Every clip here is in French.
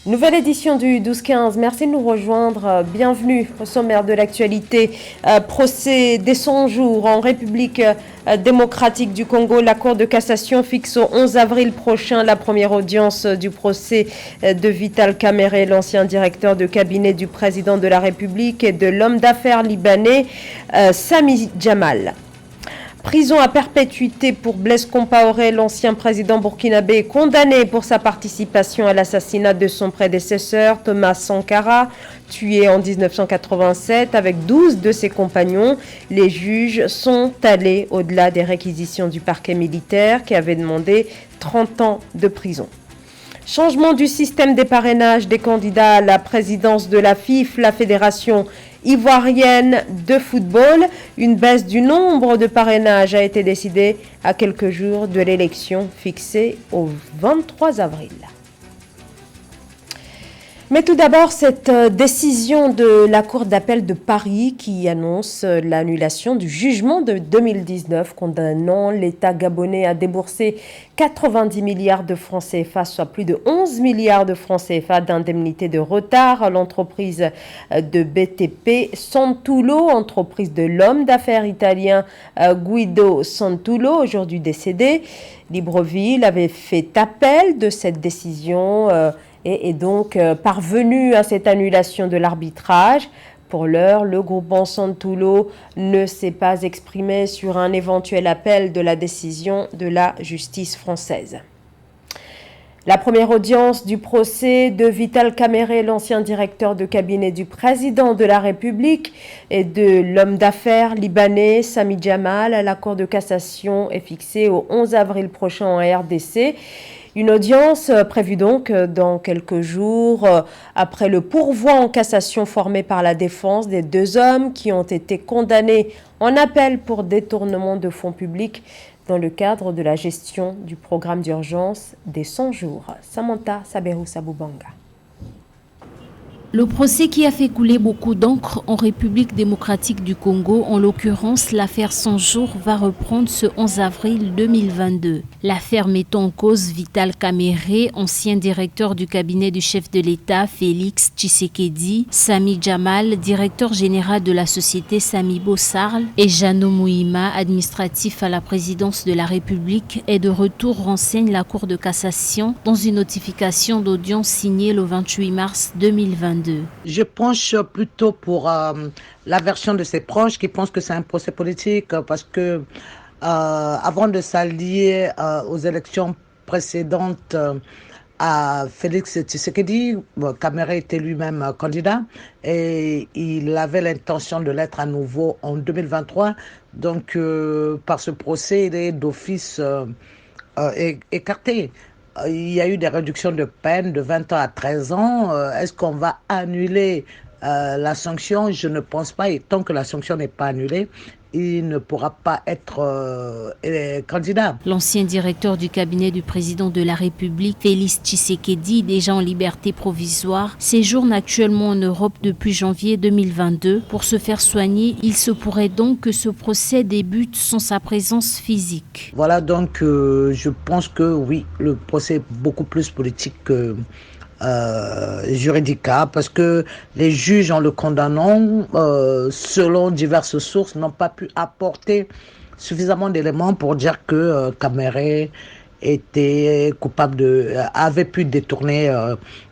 Nouvelle édition du 12-15. Merci de nous rejoindre. Bienvenue au sommaire de l'actualité. Procès des 100 jours en République démocratique du Congo. La Cour de cassation fixe au 11 avril prochain la première audience du procès de Vital Kamerhe, l'ancien directeur de cabinet du président de la République, et de l'homme d'affaires libanais Sami Jamal. Prison à perpétuité pour Blaise Compaoré, l'ancien président burkinabé, condamné pour sa participation à l'assassinat de son prédécesseur Thomas Sankara, tué en 1987 avec 12 de ses compagnons. Les juges sont allés au-delà des réquisitions du parquet militaire qui avait demandé 30 ans de prison. Changement du système des parrainages des candidats à la présidence de la FIF, la Fédération ivoirienne de football. Une baisse du nombre de parrainages a été décidée à quelques jours de l'élection fixée au 23 avril. Mais tout d'abord, cette décision de la Cour d'appel de Paris qui annonce l'annulation du jugement de 2019 condamnant l'État gabonais à débourser 90 milliards de francs CFA, soit plus de 11 milliards de francs CFA d'indemnités de retard à l'entreprise de BTP Santulo, entreprise de l'homme d'affaires italien Guido Santulo, aujourd'hui décédé. Libreville avait fait appel de cette décision et est donc parvenu à cette annulation de l'arbitrage. Pour l'heure, le groupement Santulo ne s'est pas exprimé sur un éventuel appel de la décision de la justice française. La première audience du procès de Vital Kamerhe, l'ancien directeur de cabinet du président de la République, et de l'homme d'affaires libanais Sami Jamal à la Cour de cassation est fixée au 11 avril prochain en RDC. Une audience prévue donc dans quelques jours après le pourvoi en cassation formé par la défense des deux hommes qui ont été condamnés en appel pour détournement de fonds publics dans le cadre de la gestion du programme d'urgence des 100 jours. Samantha Saberou Sabubanga. Le procès qui a fait couler beaucoup d'encre en République démocratique du Congo, en l'occurrence l'affaire 100 jours, va reprendre ce 11 avril 2022. L'affaire mettant en cause Vital Kamerhe, ancien directeur du cabinet du chef de l'État Félix Tshisekedi, Sami Jamal, directeur général de la société Sami Bossarl, et Jano Mouima, administratif à la présidence de la République, est de retour, renseigne la Cour de cassation dans une notification d'audience signée le 28 mars 2022. Je penche plutôt pour la version de ses proches qui pensent que c'est un procès politique parce que avant de s'allier aux élections précédentes à Félix Tshisekedi, Kamerhe était lui-même candidat et il avait l'intention de l'être à nouveau en 2023. Donc par ce procès, il est d'office écarté. Il y a eu des réductions de peine de 20 ans à 13 ans. Est-ce qu'on va annuler la sanction? Je ne pense pas. Et tant que la sanction n'est pas annulée, il ne pourra pas être candidat. L'ancien directeur du cabinet du président de la République, Félix Tshisekedi, déjà en liberté provisoire, séjourne actuellement en Europe depuis janvier 2022. Pour se faire soigner, il se pourrait donc que ce procès débute sans sa présence physique. Voilà, donc je pense que oui, le procès est beaucoup plus politique que juridica, parce que les juges, en le condamnant, selon diverses sources, n'ont pas pu apporter suffisamment d'éléments pour dire que Kamerhe était coupable avait pu détourner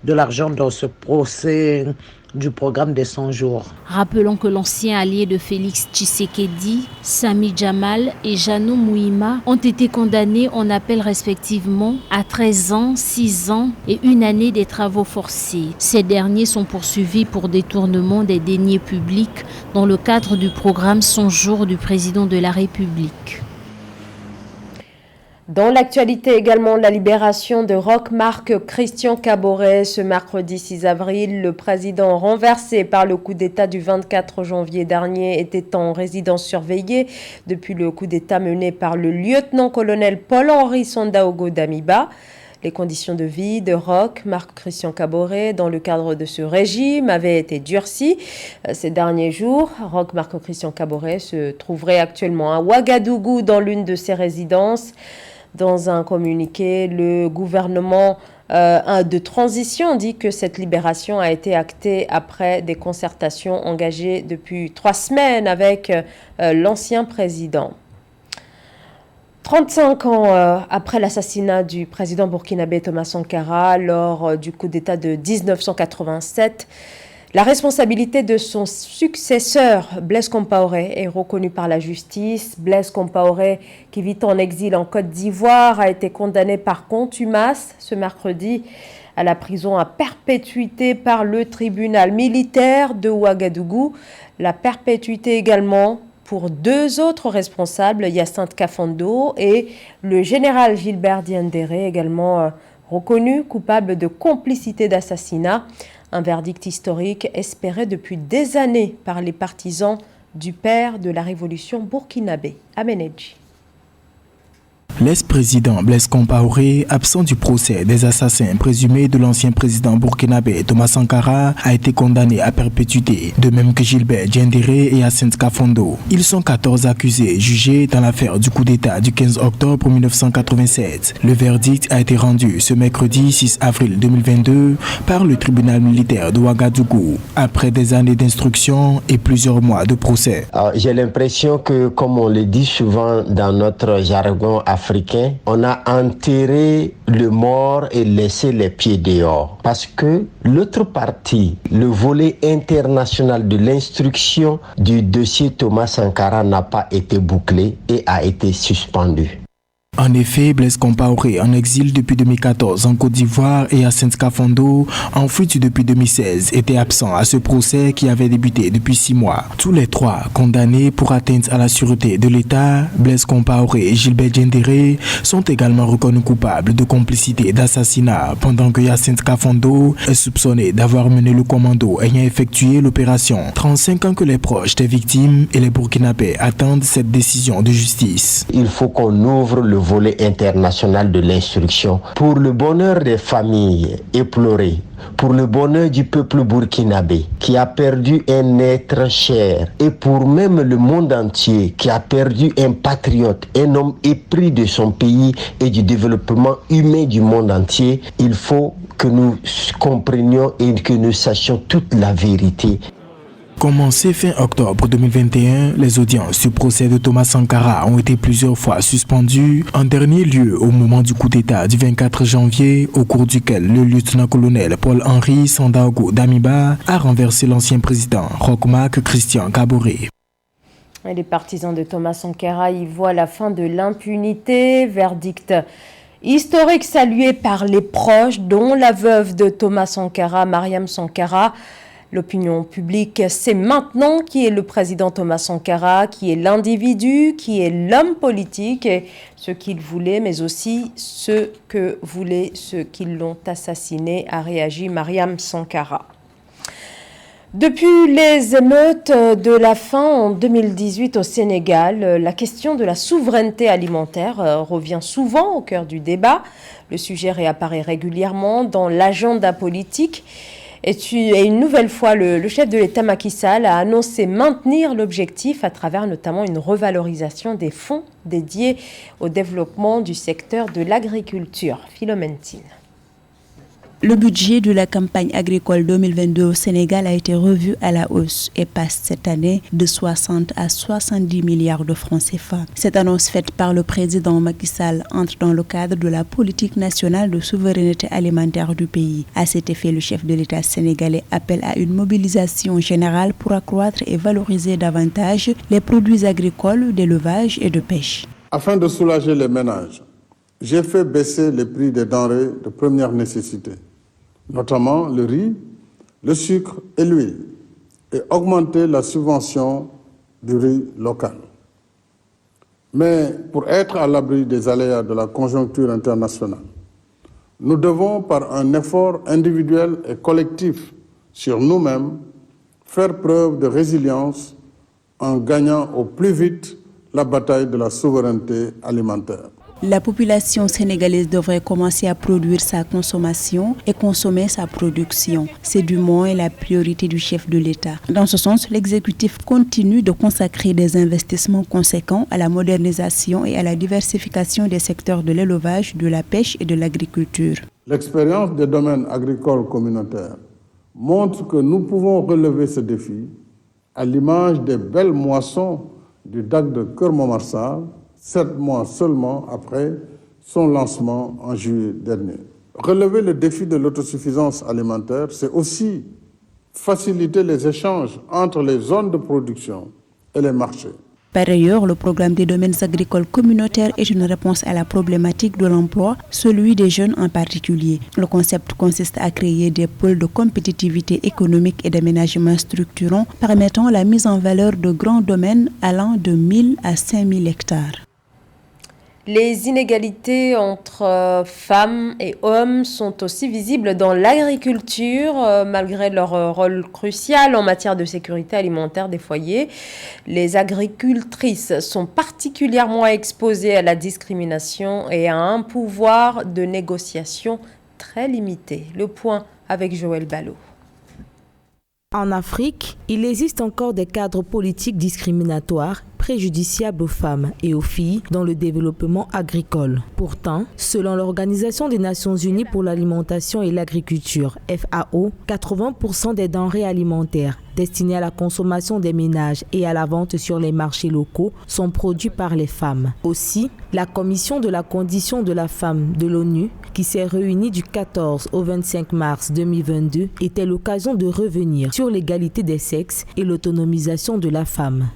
de l'argent dans ce procès du programme des 100 jours. Rappelons que l'ancien allié de Félix Tshisekedi, Sami Jamal et Jano Mouima ont été condamnés en appel respectivement à 13 ans, 6 ans et 1 année des travaux forcés. Ces derniers sont poursuivis pour détournement des deniers publics dans le cadre du programme 100 jours du président de la République. Dans l'actualité également, la libération de Roch Marc Christian Kaboré ce mercredi 6 avril. Le président renversé par le coup d'État du 24 janvier dernier était en résidence surveillée depuis le coup d'État mené par le lieutenant-colonel Paul-Henri Sandaogo Damiba. Les conditions de vie de Roch Marc Christian Kaboré dans le cadre de ce régime avaient été durcies ces derniers jours. Roch Marc Christian Kaboré se trouverait actuellement à Ouagadougou dans l'une de ses résidences. Dans un communiqué, le gouvernement de transition dit que cette libération a été actée après des concertations engagées depuis 3 semaines avec l'ancien président. 35 ans après l'assassinat du président burkinabé Thomas Sankara lors du coup d'État de 1987, la responsabilité de son successeur, Blaise Compaoré, est reconnue par la justice. Blaise Compaoré, qui vit en exil en Côte d'Ivoire, a été condamné par contumace ce mercredi à la prison à perpétuité par le tribunal militaire de Ouagadougou. La perpétuité également pour 2 autres responsables, Hyacinthe Kafando et le général Gilbert Diendéré, également reconnu coupable de complicité d'assassinat. Un verdict historique espéré depuis des années par les partisans du père de la révolution burkinabé, Amenedji. L'ex-président Blaise Compaoré, absent du procès des assassins présumés de l'ancien président burkinabé Thomas Sankara, a été condamné à perpétuité, de même que Gilbert Diendéré et Hyacinthe Kafando. Ils sont 14 accusés jugés dans l'affaire du coup d'État du 15 octobre 1987. Le verdict a été rendu ce mercredi 6 avril 2022 par le tribunal militaire de Ouagadougou, après des années d'instruction et plusieurs mois de procès. J'ai l'impression que, comme on le dit souvent dans notre jargon africain, on a enterré le mort et laissé les pieds dehors. Parce que l'autre partie, le volet international de l'instruction du dossier Thomas Sankara n'a pas été bouclé et a été suspendu. En effet, Blaise Compaoré, en exil depuis 2014 en Côte d'Ivoire, et Hyacinthe Kafando, en fuite depuis 2016, étaient absents à ce procès qui avait débuté depuis 6 mois. Tous les 3 condamnés pour atteinte à la sûreté de l'État, Blaise Compaoré et Gilbert Diendéré, sont également reconnus coupables de complicité d'assassinat, pendant que Hyacinthe Kafando est soupçonné d'avoir mené le commando ayant effectué l'opération. 35 ans que les proches des victimes et les Burkinabés attendent cette décision de justice. Il faut qu'on ouvre le volet international de l'instruction pour le bonheur des familles éplorées, pour le bonheur du peuple burkinabé qui a perdu un être cher et pour même le monde entier qui a perdu un patriote, un homme épris de son pays et du développement humain du monde entier. Il faut que nous comprenions et que nous sachions toute la vérité. Commencé fin octobre 2021, les audiences du procès de Thomas Sankara ont été plusieurs fois suspendues, en dernier lieu au moment du coup d'État du 24 janvier, au cours duquel le lieutenant-colonel Paul-Henri Sandaogo Damiba a renversé l'ancien président Roch-Marc Christian Kaboré. Et les partisans de Thomas Sankara y voient la fin de l'impunité, verdict historique salué par les proches, dont la veuve de Thomas Sankara, Mariam Sankara. L'opinion publique sait maintenant qui est le président Thomas Sankara, qui est l'individu, qui est l'homme politique, et ce qu'il voulait, mais aussi ce que voulaient ceux qui l'ont assassiné, a réagi Mariam Sankara. Depuis les émeutes de la faim en 2018 au Sénégal, la question de la souveraineté alimentaire revient souvent au cœur du débat. Le sujet réapparaît régulièrement dans l'agenda politique. Et une nouvelle fois, le chef de l'État Macky Sall a annoncé maintenir l'objectif à travers notamment une revalorisation des fonds dédiés au développement du secteur de l'agriculture. Philomène Tine. Le budget de la campagne agricole 2022 au Sénégal a été revu à la hausse et passe cette année de 60 à 70 milliards de francs CFA. Cette annonce faite par le président Macky Sall entre dans le cadre de la politique nationale de souveraineté alimentaire du pays. À cet effet, le chef de l'État sénégalais appelle à une mobilisation générale pour accroître et valoriser davantage les produits agricoles, d'élevage et de pêche. Afin de soulager les ménages, j'ai fait baisser les prix des denrées de première nécessité, notamment le riz, le sucre et l'huile, et augmenter la subvention du riz local. Mais pour être à l'abri des aléas de la conjoncture internationale, nous devons, par un effort individuel et collectif sur nous-mêmes, faire preuve de résilience en gagnant au plus vite la bataille de la souveraineté alimentaire. La population sénégalaise devrait commencer à produire sa consommation et consommer sa production. C'est du moins la priorité du chef de l'État. Dans ce sens, l'exécutif continue de consacrer des investissements conséquents à la modernisation et à la diversification des secteurs de l'élevage, de la pêche et de l'agriculture. L'expérience des domaines agricoles communautaires montre que nous pouvons relever ce défi à l'image des belles moissons du DAC de Keur Momar Sarr, 7 mois seulement après son lancement en juillet dernier. Relever le défi de l'autosuffisance alimentaire, c'est aussi faciliter les échanges entre les zones de production et les marchés. Par ailleurs, le programme des domaines agricoles communautaires est une réponse à la problématique de l'emploi, celui des jeunes en particulier. Le concept consiste à créer des pôles de compétitivité économique et d'aménagement structurant permettant la mise en valeur de grands domaines allant de 1000 à 5000 hectares. Les inégalités entre femmes et hommes sont aussi visibles dans l'agriculture, malgré leur rôle crucial en matière de sécurité alimentaire des foyers. Les agricultrices sont particulièrement exposées à la discrimination et à un pouvoir de négociation très limité. Le point avec Joël Ballot. En Afrique, il existe encore des cadres politiques discriminatoires préjudiciables aux femmes et aux filles dans le développement agricole. Pourtant, selon l'Organisation des Nations Unies pour l'alimentation et l'agriculture, FAO, 80% des denrées alimentaires destinées à la consommation des ménages et à la vente sur les marchés locaux sont produits par les femmes. Aussi, la Commission de la condition de la femme de l'ONU, qui s'est réunie du 14 au 25 mars 2022, était l'occasion de revenir sur l'égalité des sexes et l'autonomisation de la femme.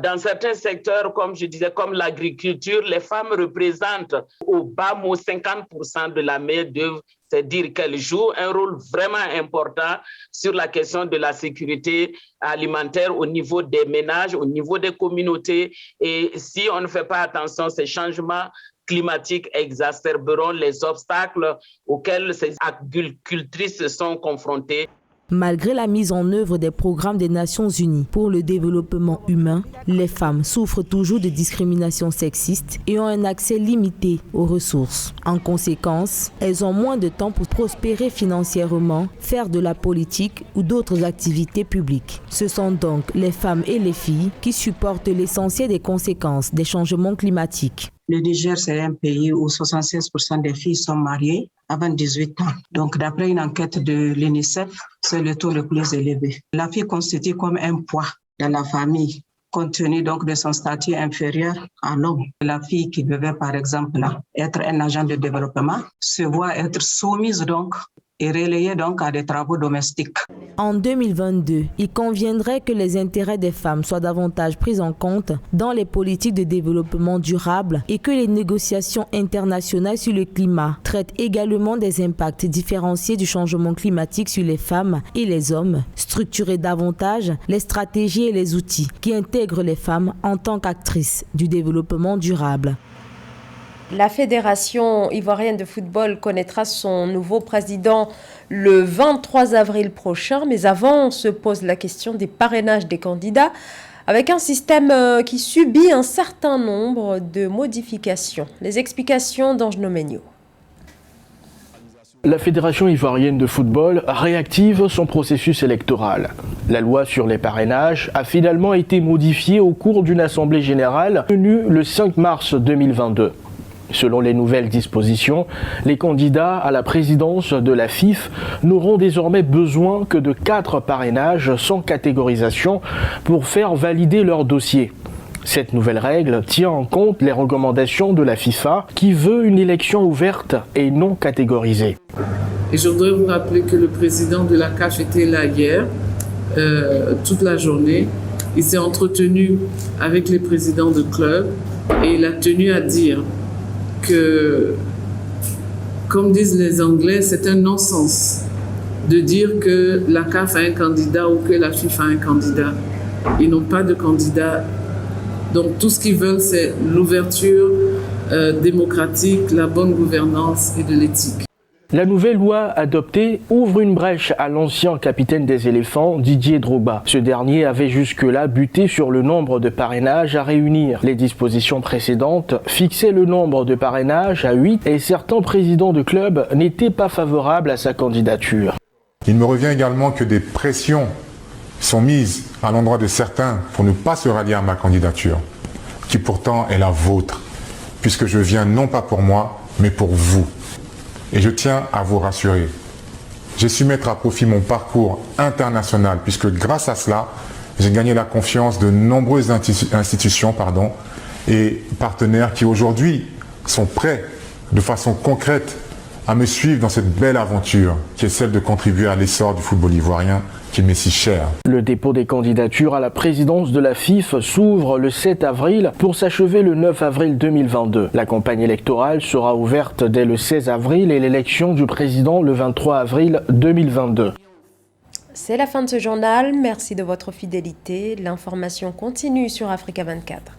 Dans certains secteurs, comme je disais, comme l'agriculture, les femmes représentent au bas mot 50% de la main-d'œuvre, c'est-à-dire qu'elles jouent un rôle vraiment important sur la question de la sécurité alimentaire au niveau des ménages, au niveau des communautés. Et si on ne fait pas attention, ces changements climatiques exacerberont les obstacles auxquels ces agricultrices sont confrontées. Malgré la mise en œuvre des programmes des Nations Unies pour le développement humain, les femmes souffrent toujours de discrimination sexiste et ont un accès limité aux ressources. En conséquence, elles ont moins de temps pour prospérer financièrement, faire de la politique ou d'autres activités publiques. Ce sont donc les femmes et les filles qui supportent l'essentiel des conséquences des changements climatiques. Le Niger, c'est un pays où 76% des filles sont mariées avant 18 ans. Donc, d'après une enquête de l'UNICEF, c'est le taux le plus élevé. La fille constitue comme un poids dans la famille, compte tenu donc de son statut inférieur à l'homme. La fille qui devait, par exemple, être un agent de développement, se voit être soumise donc et relayée donc à des travaux domestiques. En 2022, il conviendrait que les intérêts des femmes soient davantage pris en compte dans les politiques de développement durable et que les négociations internationales sur le climat traitent également des impacts différenciés du changement climatique sur les femmes et les hommes, structurer davantage les stratégies et les outils qui intègrent les femmes en tant qu'actrices du développement durable. La Fédération ivoirienne de football connaîtra son nouveau président le 23 avril prochain. Mais avant, on se pose la question des parrainages des candidats avec un système qui subit un certain nombre de modifications. Les explications d'Ange Nomenio. La Fédération ivoirienne de football réactive son processus électoral. La loi sur les parrainages a finalement été modifiée au cours d'une assemblée générale tenue le 5 mars 2022. Selon les nouvelles dispositions, les candidats à la présidence de la FIF n'auront désormais besoin que de 4 parrainages sans catégorisation pour faire valider leur dossier. Cette nouvelle règle tient en compte les recommandations de la FIFA qui veut une élection ouverte et non catégorisée. Et je voudrais vous rappeler que le président de la CAF était là hier, toute la journée. Il s'est entretenu avec les présidents de clubs et il a tenu à dire que, comme disent les Anglais, c'est un non-sens de dire que la CAF a un candidat ou que la FIFA a un candidat. Ils n'ont pas de candidat. Donc tout ce qu'ils veulent, c'est l'ouverture démocratique, la bonne gouvernance et de l'éthique. La nouvelle loi adoptée ouvre une brèche à l'ancien capitaine des éléphants, Didier Drogba. Ce dernier avait jusque-là buté sur le nombre de parrainages à réunir. Les dispositions précédentes fixaient le nombre de parrainages à 8 et certains présidents de clubs n'étaient pas favorables à sa candidature. Il me revient également que des pressions sont mises à l'endroit de certains pour ne pas se rallier à ma candidature, qui pourtant est la vôtre, puisque je viens non pas pour moi, mais pour vous. Et je tiens à vous rassurer. J'ai su mettre à profit mon parcours international puisque grâce à cela, j'ai gagné la confiance de nombreuses institutions et partenaires qui aujourd'hui sont prêts de façon concrète à me suivre dans cette belle aventure qui est celle de contribuer à l'essor du football ivoirien qui m'est si cher. Le dépôt des candidatures à la présidence de la FIF s'ouvre le 7 avril pour s'achever le 9 avril 2022. La campagne électorale sera ouverte dès le 16 avril et l'élection du président le 23 avril 2022. C'est la fin de ce journal. Merci de votre fidélité. L'information continue sur Africa 24.